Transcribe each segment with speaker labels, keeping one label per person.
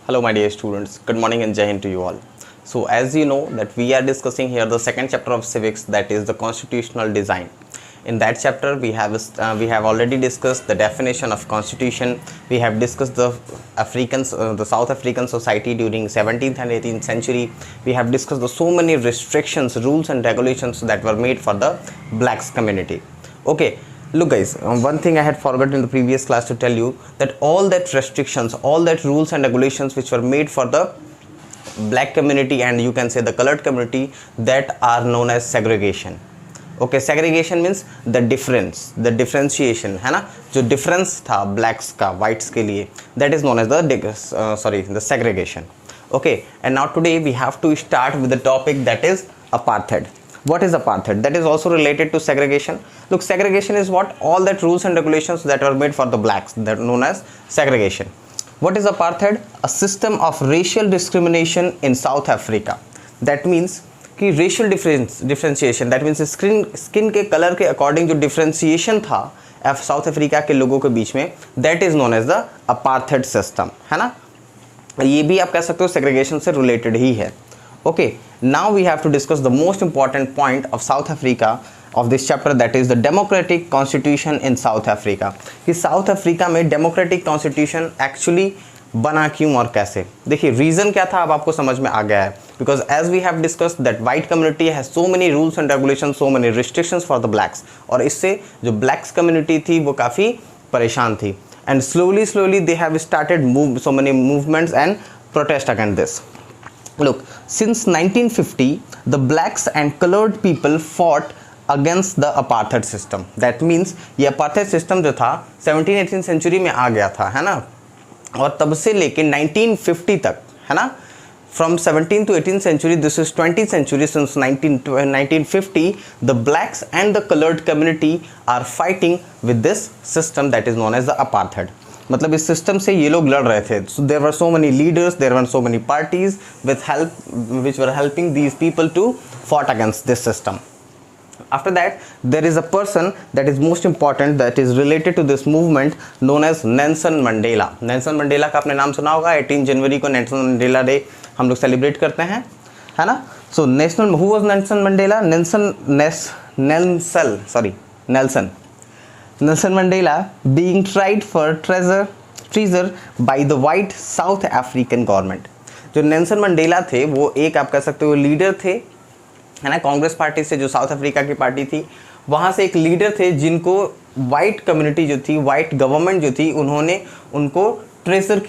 Speaker 1: Hello my dear students, good morning and Jai Hind to you all. So as you know that we are discussing here the second chapter of civics, that is the constitutional design. In that chapter we have already discussed the definition of constitution. We have discussed the South African society during 17th and 18th century. We have discussed so many restrictions, rules and regulations that were made for the blacks community. Okay, look guys, one thing I had forgotten in the previous class to tell you, that all that restrictions, all that rules and regulations which were made for the black community and you can say the colored community, that are known as segregation. Okay, segregation means the difference, the differentiation है ना, जो difference था blacks का whites के लिए, that is known as the segregation. Okay, and now today we have to start with the topic that is apartheid. What is apartheid? That is also related to segregation. Look, segregation is what? All that rules and regulations that are made for the blacks, that are known as segregation. What is apartheid? A system of racial discrimination in South Africa. That means कि racial differentiation, that means skin के color के according जो differentiation था south Africa के लोगों के बीच में, that is known as the apartheid system, है ना. ये भी आप कह सकते हो segregation से related ही है. Okay, now we have to discuss the most important point of South Africa of this chapter, that is the democratic constitution in South Africa. कि साउथ अफ्रीका में democratic constitution actually बना क्यों और कैसे. देखिए reason क्या था अब आपको समझ में आ गया है, because as we have discussed that white community has so many rules and regulations, so many restrictions for the blacks, और इससे जो blacks community थी वो काफ़ी परेशान थी, and slowly they have started so many movements and protest against this. Look, since 1950 the blacks and colored people fought against the apartheid system. That means ये apartheid system जो था 17th-18th century में आ गया था, है ना, और तब से लेके 1950 तक, है ना, from 17th to 18th century, this is 20th century, since 1950 the blacks and the colored community are fighting with this system that is known as the apartheid. मतलब इस सिस्टम से ये लोग लड़ रहे थे. So there were so many leaders, there were so many parties which were helping these people to fought against this system. After that there is a person that is most important, that is related to this movement, known as Nelson Mandela. Nelson Mandela का आपने नाम सुना होगा. 18 जनवरी को Nelson Mandela day हम लोग celebrate करते हैं, है ना. So who was Nelson Mandela? Nelson Mandela being tried for treason by the white South African government. जो नेल्सन मंडेला थे वो एक आप कह सकते हो लीडर थे, है ना, कांग्रेस पार्टी से, जो साउथ अफ्रीका की पार्टी थी, वहाँ से एक लीडर थे जिनको वाइट कम्युनिटी जो थी, वाइट गवर्नमेंट जो थी, उन्होंने उनको ट्रीजन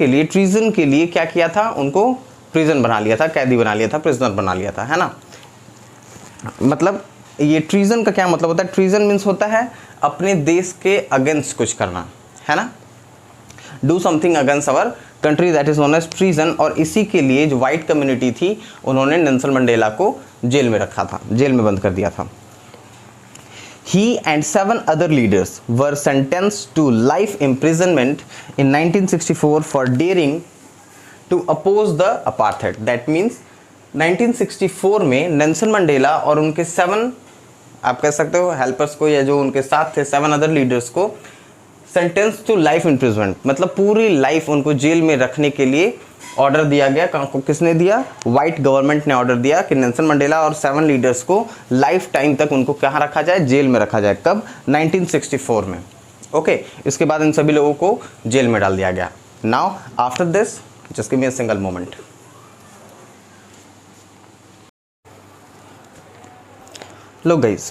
Speaker 1: के लिए क्या किया था, उनको प्रिजन बना लिया था, कैदी बना लिया था, प्रिजनर बना लिया था, है ना. मतलब ये ट्रीजन का क्या मतलब होता है? ट्रीजन मीन्स होता है अपने देश के अगेंस्ट कुछ करना, है ना, do something against our country, that is known as treason. और इसी के लिए जो वाइट कम्युनिटी थी उन्होंने नेल्सन मंडेला को जेल में रखा था, जेल में बंद कर दिया था. He and 7 other leaders were sentenced to life imprisonment in 1964 for daring to oppose the apartheid. That means 1964 में नेल्सन मंडेला और उनके 7 आप कह सकते हो हेल्पर्स को, या जो उनके साथ थे 7 अदर लीडर्स को सेंटेंस टू लाइफ इम्प्रिजमेंट, मतलब पूरी लाइफ उनको जेल में रखने के लिए ऑर्डर दिया गया. किसने दिया? वाइट गवर्नमेंट ने ऑर्डर दिया कि नेल्सन मंडेला और 7 लीडर्स को लाइफ टाइम तक उनको कहाँ रखा जाए? जेल में रखा जाए. कब? 1964 में. ओके, इसके बाद इन सभी लोगों को जेल में डाल दिया गया. Now after this just give me a single moment. Look guys,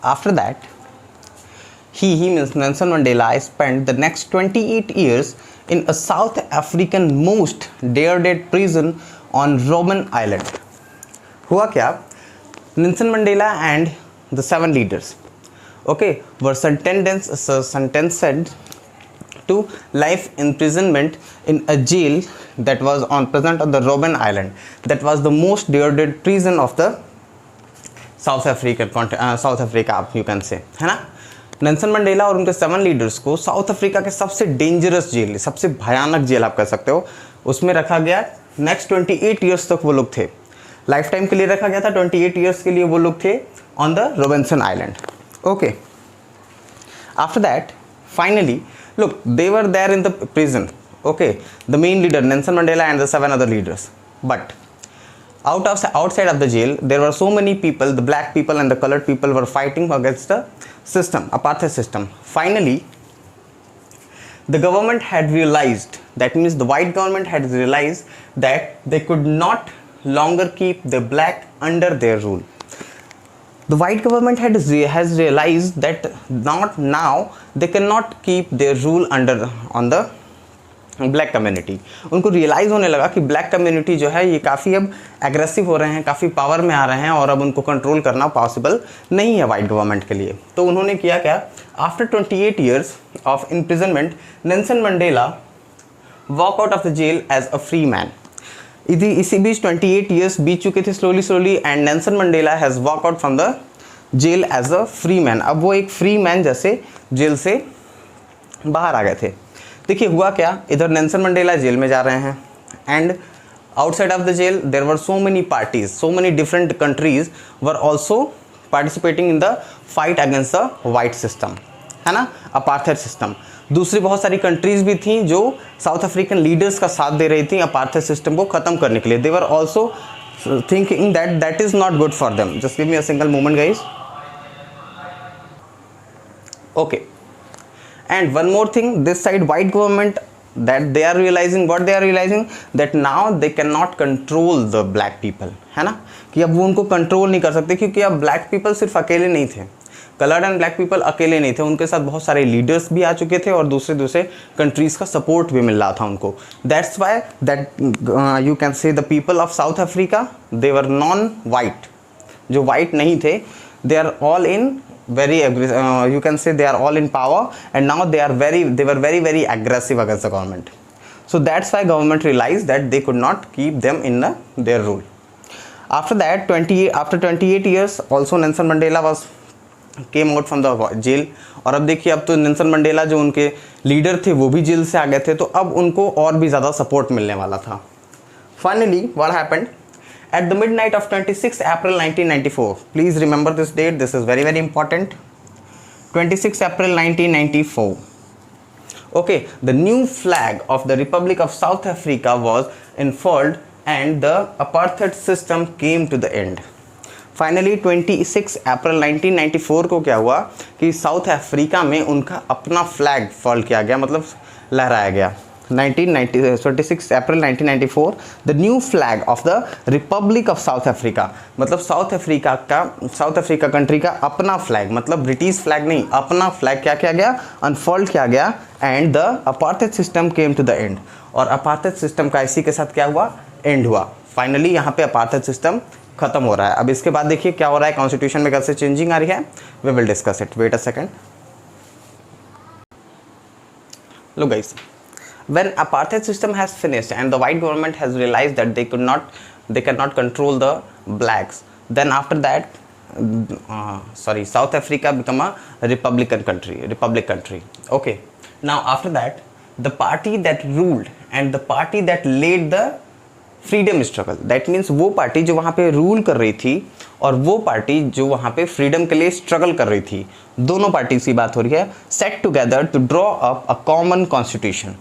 Speaker 1: after that he means Nelson Mandela spent the next 28 years in a South African most dared prison on Robben Island. हुआ क्या? Nelson Mandela and the 7 leaders, okay, were sentenced to life imprisonment in a jail that was present on the Robben Island. That was the most dared prison of the south Africa आप you can से, है ना. Nelson Mandela और उनके 7 leaders को south Africa के सबसे dangerous jail, सबसे भयानक जेल आप कह सकते हो, उसमें रखा गया. नेक्स्ट 28 ईयर्स तक वो लोग थे, लाइफ टाइम के लिए रखा गया था. 28 ईयर्स के लिए वो लोग थे on the Robinson Island. Okay, after that finally look they were there in the prison. Okay, the main leader Nelson Mandela and the 7 other leaders. But outside of the jail, there were so many people, the black people and the colored people were fighting against the system, apartheid system. Finally, the government had realized, that means the white government had realized that they could not longer keep the black under their rule. The white government has realized that not now they cannot keep their rule on the black community. उनको realise होने लगा कि black community जो है ये काफ़ी अब aggressive हो रहे हैं, काफ़ी पावर में आ रहे हैं और अब उनको कंट्रोल करना पॉसिबल नहीं है वाइट गवर्नमेंट के लिए. तो उन्होंने किया क्या, after 28 years of imprisonment Nelson Mandela walk out of the jail as a free man. इसी बीच 28 ईयर्स बीत चुके थे slowly and Nelson Mandela has walk out from the jail as a free man. अब वो एक फ्री मैन जैसे jail से बाहर आ गए थे. देखिए हुआ क्या, इधर नेल्सन मंडेला जेल में जा रहे हैं and outside of the jail there were so many parties, so many different countries were also participating in the fight against the white system, है ना, अपार्थाइड सिस्टम. दूसरी बहुत सारी कंट्रीज भी थी जो साउथ अफ्रीकन लीडर्स का साथ दे रही थी अपार्थाइड सिस्टम को ख़त्म करने के लिए. They were also thinking that is not good for them. Just give me a single moment guys. Okay. And one more thing, this side white government, that they are realizing, what they are realizing, that now they cannot control the black people, है ना, कि अब वो उनको control नहीं कर सकते क्योंकि अब ब्लैक पीपल सिर्फ अकेले नहीं थे, कलर्ड एंड ब्लैक पीपल अकेले नहीं थे, उनके साथ बहुत सारे लीडर्स भी आ चुके थे और दूसरे दूसरे कंट्रीज़ का सपोर्ट भी मिल रहा था उनको. That's why that you can say the people of South Africa they were non white, जो वाइट नहीं थे, they are all in very you can say they are all in power and now they were very aggressive against the government. So that's why government realized that they could not keep them in their rule. After that after 28 years also Nelson Mandela came out from the jail. और अब देखिए अब तो Nelson Mandela जो उनके leader थे वो भी जेल से आ गए थे, तो अब उनको और भी ज़्यादा सपोर्ट मिलने वाला था. Finally what happened, at the midnight of 26 April 1994, please remember this date, this is very important, 26 April 1994. Okay, the new flag of the Republic of South Africa was unfurled and the apartheid system came to the end. Finally 26 April 1994 को क्या हुआ कि south Africa में उनका अपना flag fall किया गया, मतलब लहराया गया. 26 अप्रैल 1994 the new flag of the Republic of South Africa, मतलब साउथ अफ्रीका कंट्री का अपना फ्लैग, मतलब ब्रिटिश फ्लैग नहीं, अपना फ्लैग क्या किया गया, अनफोल्ड किया गया and the apartheid system came to the end. और अपार्थाइड सिस्टम का इसी के साथ क्या हुआ, एंड हुआ. फाइनली यहाँ पे अपार्थाइड सिस्टम खत्म हो रहा है. अब इसके बाद देखिए क्या हो रहा है, कॉन्स्टिट्यूशन में कैसे चेंजिंग आ रही है, we will discuss it. Wait a second. लो guys, when apartheid system has finished and the white government has realized that they cannot control the blacks, then after that South Africa become a republic country. Okay, now after that the party that ruled and the party that led the freedom struggle, that means वो party जो वहाँ पे rule कर रही थी और वो party जो वहाँ पे फ्रीडम के लिए स्ट्रगल कर रही थी, दोनों पार्टीज की बात हो रही है, set together to draw up a common constitution.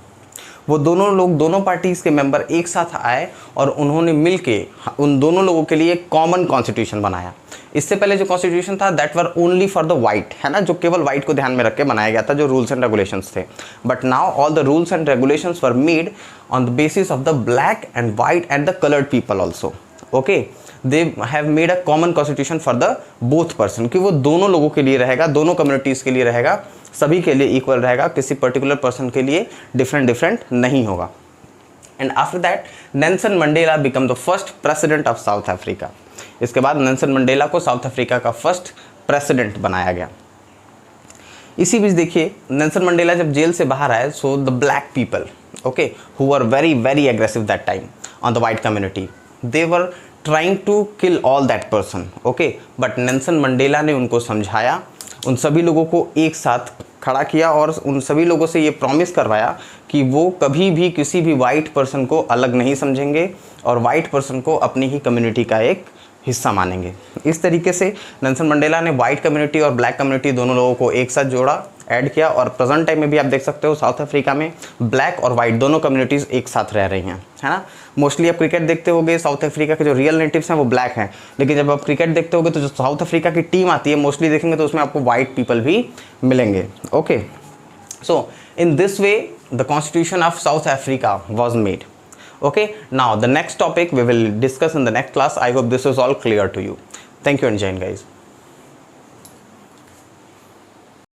Speaker 1: वो दोनों पार्टीज़ के मेंबर एक साथ आए और उन्होंने मिलके उन दोनों लोगों के लिए कॉमन कॉन्स्टिट्यूशन बनाया. इससे पहले जो कॉन्स्टिट्यूशन था that were only for the white, है ना, जो केवल वाइट को ध्यान में रख के बनाया गया था, जो रूल्स एंड रेगुलेशंस थे. But now all the rules and regulations were made on the basis of the black and white and the coloured people also. Okay, they have made a common constitution for the both person, कि वो दोनों लोगों के लिए रहेगा, दोनों communities के लिए रहेगा, सभी के लिए इक्वल रहेगा, किसी पर्टिकुलर पर्सन के लिए डिफरेंट नहीं होगा. And after that Nelson Mandela become the first president of South Africa. इसके बाद नेल्सन मंडेला को साउथ अफ्रीका का फर्स्ट प्रेसिडेंट बनाया गया. इसी बीच देखिए नेल्सन मंडेला जब जेल से बाहर आए, so the black people, okay, who were very aggressive that time on the white community, they were trying to kill all that person. Okay, but Nelson Mandela ने उनको समझाया, उन सभी लोगों को एक साथ खड़ा किया और उन सभी लोगों से ये प्रॉमिस करवाया कि वो कभी भी किसी भी वाइट पर्सन को अलग नहीं समझेंगे और वाइट पर्सन को अपनी ही कम्युनिटी का एक हिस्सा मानेंगे. इस तरीके से नेल्सन मंडेला ने वाइट कम्युनिटी और ब्लैक कम्युनिटी दोनों लोगों को एक साथ जोड़ा ऐड किया और प्रेजेंट टाइम में भी आप देख सकते हो साउथ अफ्रीका में ब्लैक और वाइट दोनों कम्युनिटीज़ एक साथ रह रही हैं, है ना। मोस्टली आप क्रिकेट देखते होगे, साउथ अफ्रीका के जो रियल नेटिव्स हैं वो ब्लैक हैं, लेकिन जब आप क्रिकेट देखते होगे तो जो साउथ अफ्रीका की टीम आती है मोस्टली देखेंगे तो उसमें आपको वाइट पीपल भी मिलेंगे। Okay, so in this way the constitution of South Africa was made. Okay, now the next topic we will discuss in the next class. I hope this is all clear to you. Thank you and Jai Hind guys.